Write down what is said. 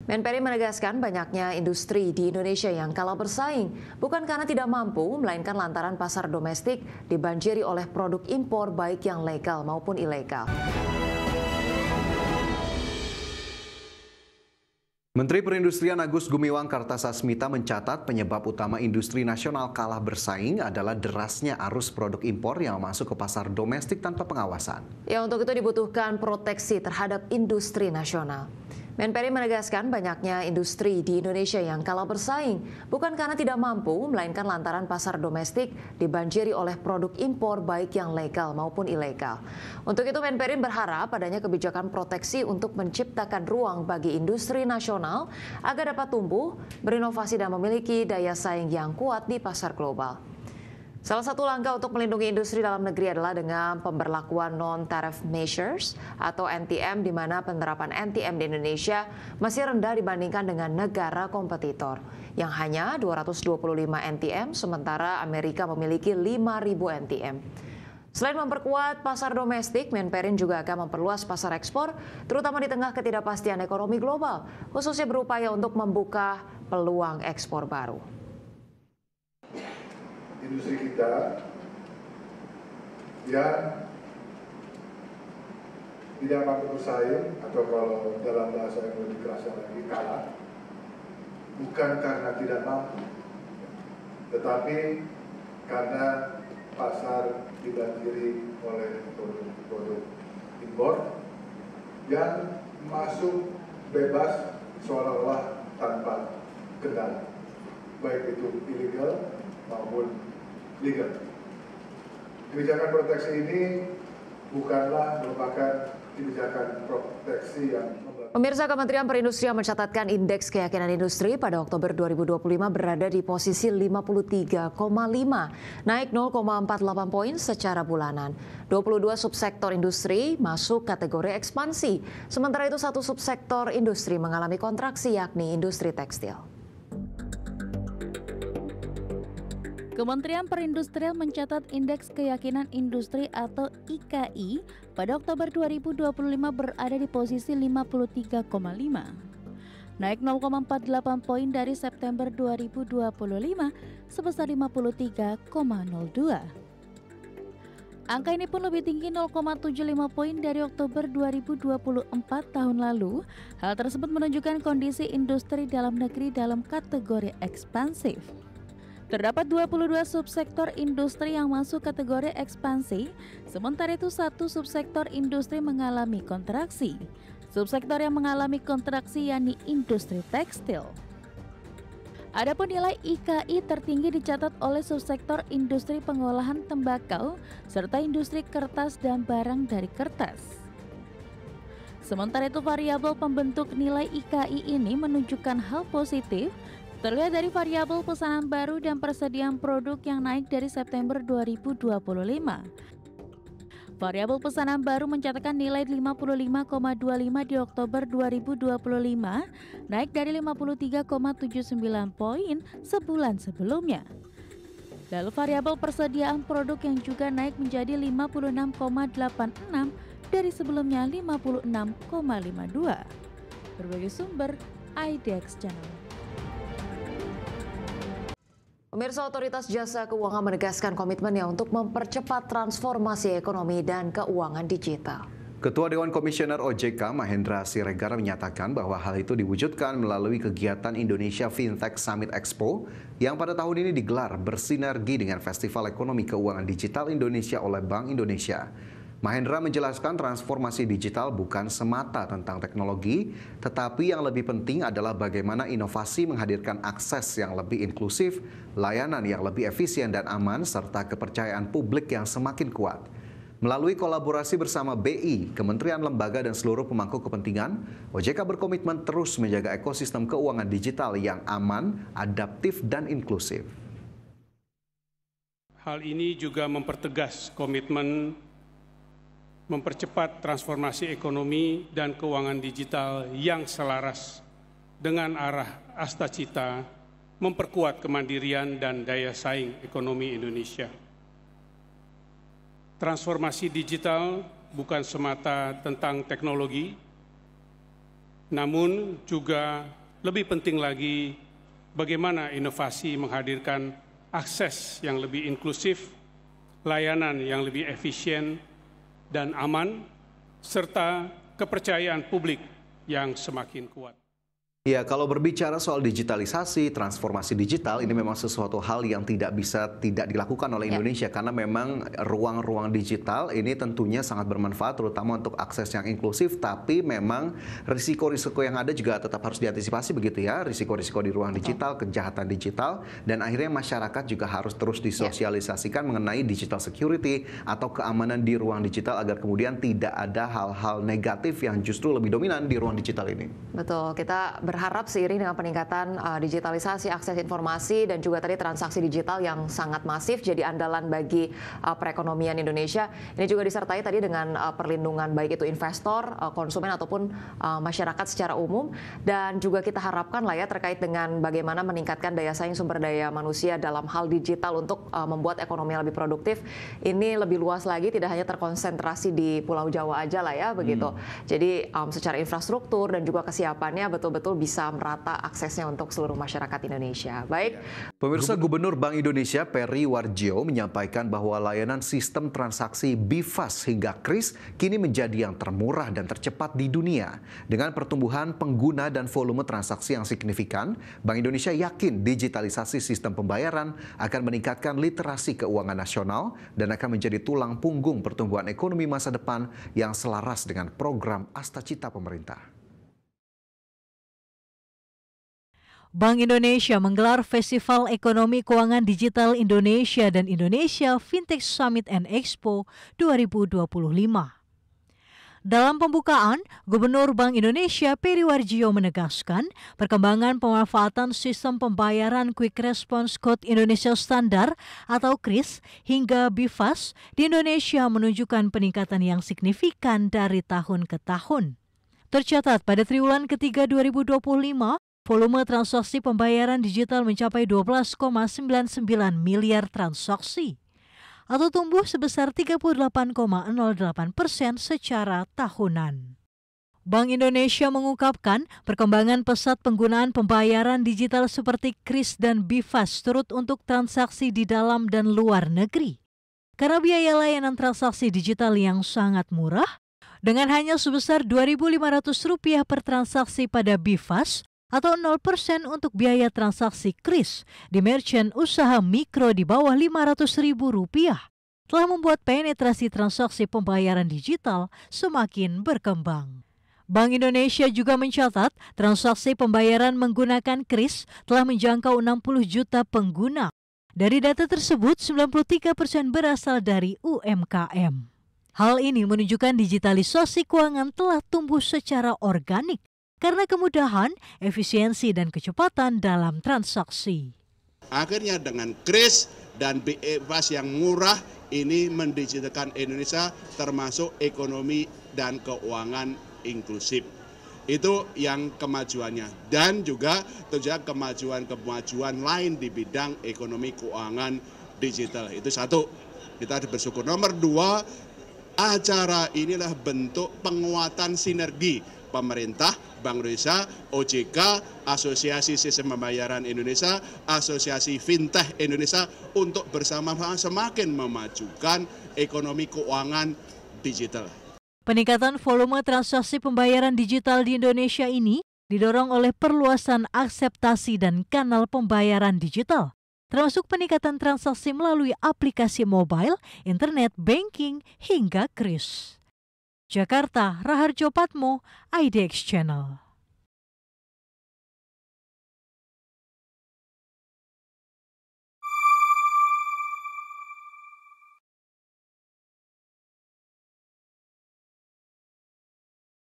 Menperi menegaskan banyaknya industri di Indonesia yang kalah bersaing, bukan karena tidak mampu, melainkan lantaran pasar domestik dibanjiri oleh produk impor baik yang legal maupun ilegal. Menteri Perindustrian Agus Gumiwang Kartasasmita mencatat penyebab utama industri nasional kalah bersaing adalah derasnya arus produk impor yang masuk ke pasar domestik tanpa pengawasan. Ya, untuk itu dibutuhkan proteksi terhadap industri nasional. Menperi menegaskan banyaknya industri di Indonesia yang kalah bersaing, bukan karena tidak mampu, melainkan lantaran pasar domestik dibanjiri oleh produk impor baik yang legal maupun ilegal. Untuk itu Menperi berharap adanya kebijakan proteksi untuk menciptakan ruang bagi industri nasional agar dapat tumbuh, berinovasi dan memiliki daya saing yang kuat di pasar global. Salah satu langkah untuk melindungi industri dalam negeri adalah dengan pemberlakuan non-tariff measures atau NTM, di mana penerapan NTM di Indonesia masih rendah dibandingkan dengan negara kompetitor yang hanya 225 NTM, sementara Amerika memiliki 5.000 NTM. Selain memperkuat pasar domestik, Menperin juga akan memperluas pasar ekspor, terutama di tengah ketidakpastian ekonomi global, khususnya berupaya untuk membuka peluang ekspor baru. Industri kita yang tidak mampu bersaing, atau kalau dalam bahasa yang lebih kerasa lagi kalah, bukan karena tidak mampu, tetapi karena pasar dibanjiri oleh produk impor yang masuk bebas seolah-olah tanpa kendali, baik itu ilegal maupun legal. Kebijakan proteksi ini bukanlah merupakan kebijakan proteksi yang Pemirsa, Kementerian Perindustrian mencatatkan indeks keyakinan industri pada Oktober 2025 berada di posisi 53,5, naik 0,48 poin secara bulanan. 22 subsektor industri masuk kategori ekspansi, sementara itu satu subsektor industri mengalami kontraksi, yakni industri tekstil. Kementerian Perindustrian mencatat indeks keyakinan industri atau IKI pada Oktober 2025 berada di posisi 53,5, naik 0,48 poin dari September 2025 sebesar 53,02. Angka ini pun lebih tinggi 0,75 poin dari Oktober 2024 tahun lalu. Hal tersebut menunjukkan kondisi industri dalam negeri dalam kategori ekspansif. Terdapat 22 subsektor industri yang masuk kategori ekspansi, sementara itu satu subsektor industri mengalami kontraksi. Subsektor yang mengalami kontraksi yakni industri tekstil. Adapun nilai IKI tertinggi dicatat oleh subsektor industri pengolahan tembakau serta industri kertas dan barang dari kertas. Sementara itu variabel pembentuk nilai IKI ini menunjukkan hal positif, terlihat dari variabel pesanan baru dan persediaan produk yang naik dari September 2025. Variabel pesanan baru mencatatkan nilai 55,25 di Oktober 2025, naik dari 53,79 poin sebulan sebelumnya. Lalu variabel persediaan produk yang juga naik menjadi 56,86 dari sebelumnya 56,52. Berbagai sumber, IDX Channel. Pemirsa, Otoritas Jasa Keuangan menegaskan komitmennya untuk mempercepat transformasi ekonomi dan keuangan digital. Ketua Dewan Komisioner OJK Mahendra Siregar menyatakan bahwa hal itu diwujudkan melalui kegiatan Indonesia Fintech Summit Expo yang pada tahun ini digelar bersinergi dengan Festival Ekonomi Keuangan Digital Indonesia oleh Bank Indonesia. Mahendra menjelaskan transformasi digital bukan semata tentang teknologi, tetapi yang lebih penting adalah bagaimana inovasi menghadirkan akses yang lebih inklusif, layanan yang lebih efisien dan aman, serta kepercayaan publik yang semakin kuat. Melalui kolaborasi bersama BI, Kementerian Lembaga dan seluruh pemangku kepentingan, OJK berkomitmen terus menjaga ekosistem keuangan digital yang aman, adaptif, dan inklusif. Hal ini juga mempertegas komitmen mempercepat transformasi ekonomi dan keuangan digital yang selaras dengan arah Astacita memperkuat kemandirian dan daya saing ekonomi Indonesia. Transformasi digital bukan semata tentang teknologi, Namun juga lebih penting lagi bagaimana inovasi menghadirkan akses yang lebih inklusif, layanan yang lebih efisien dan aman, serta kepercayaan publik yang semakin kuat. Ya, kalau berbicara soal digitalisasi, transformasi digital, ini memang sesuatu hal yang tidak bisa tidak dilakukan oleh Indonesia karena memang ruang-ruang digital ini tentunya sangat bermanfaat terutama untuk akses yang inklusif, tapi memang risiko-risiko yang ada juga tetap harus diantisipasi begitu ya, risiko-risiko di ruang digital, kejahatan digital, dan akhirnya masyarakat juga harus terus disosialisasikan mengenai digital security atau keamanan di ruang digital agar kemudian tidak ada hal-hal negatif yang justru lebih dominan di ruang digital ini. Betul, kita berharap seiring dengan peningkatan digitalisasi, akses informasi, dan juga tadi transaksi digital yang sangat masif jadi andalan bagi perekonomian Indonesia. Ini juga disertai tadi dengan perlindungan baik itu investor, konsumen ataupun masyarakat secara umum. Dan juga kita harapkan lah ya terkait dengan bagaimana meningkatkan daya saing sumber daya manusia dalam hal digital untuk membuat ekonomi lebih produktif. Ini lebih luas lagi, tidak hanya terkonsentrasi di Pulau Jawa aja lah ya begitu. Jadi secara infrastruktur dan juga kesiapannya betul-betul bisa merata aksesnya untuk seluruh masyarakat Indonesia. Baik. Pemirsa, Gubernur Bank Indonesia Peri Warjio menyampaikan bahwa layanan sistem transaksi BIFAS hingga KRIS kini menjadi yang termurah dan tercepat di dunia. Dengan pertumbuhan pengguna dan volume transaksi yang signifikan, Bank Indonesia yakin digitalisasi sistem pembayaran akan meningkatkan literasi keuangan nasional dan akan menjadi tulang punggung pertumbuhan ekonomi masa depan yang selaras dengan program Astacita pemerintah. Bank Indonesia menggelar Festival Ekonomi Keuangan Digital Indonesia dan Indonesia Fintech Summit and Expo 2025. Dalam pembukaan, Gubernur Bank Indonesia Peri Warjio menegaskan perkembangan pemanfaatan sistem pembayaran Quick Response Code Indonesia Standar atau KRIS hingga BIFAS di Indonesia menunjukkan peningkatan yang signifikan dari tahun ke tahun. Tercatat pada triwulan ketiga 2025, volume transaksi pembayaran digital mencapai 12,99 miliar transaksi atau tumbuh sebesar 38,08% secara tahunan. Bank Indonesia mengungkapkan perkembangan pesat penggunaan pembayaran digital seperti KRIS dan BIFAS turut untuk transaksi di dalam dan luar negeri. Karena biaya layanan transaksi digital yang sangat murah, dengan hanya sebesar Rp2.500 per transaksi pada BIFAS, atau 0% untuk biaya transaksi KRIS di merchant usaha mikro di bawah Rp500.000 telah membuat penetrasi transaksi pembayaran digital semakin berkembang. Bank Indonesia juga mencatat transaksi pembayaran menggunakan KRIS telah menjangkau 60 juta pengguna. Dari data tersebut, 93% berasal dari UMKM. Hal ini menunjukkan digitalisasi keuangan telah tumbuh secara organik karena kemudahan, efisiensi, dan kecepatan dalam transaksi. Akhirnya dengan KRIS dan BIFAS yang murah, ini mendigitalkan Indonesia termasuk ekonomi dan keuangan inklusif. Itu yang kemajuannya. Dan juga kemajuan-kemajuan lain di bidang ekonomi keuangan digital. Itu satu, kita bersyukur. Nomor dua, acara inilah bentuk penguatan sinergi pemerintah, Bank Indonesia, OJK, Asosiasi Sistem Pembayaran Indonesia, Asosiasi Fintech Indonesia untuk bersama-sama semakin memajukan ekonomi keuangan digital. Peningkatan volume transaksi pembayaran digital di Indonesia ini didorong oleh perluasan akseptasi dan kanal pembayaran digital, termasuk peningkatan transaksi melalui aplikasi mobile, internet banking, hingga KRIS. Jakarta, Raharjo Patmo, IDX Channel.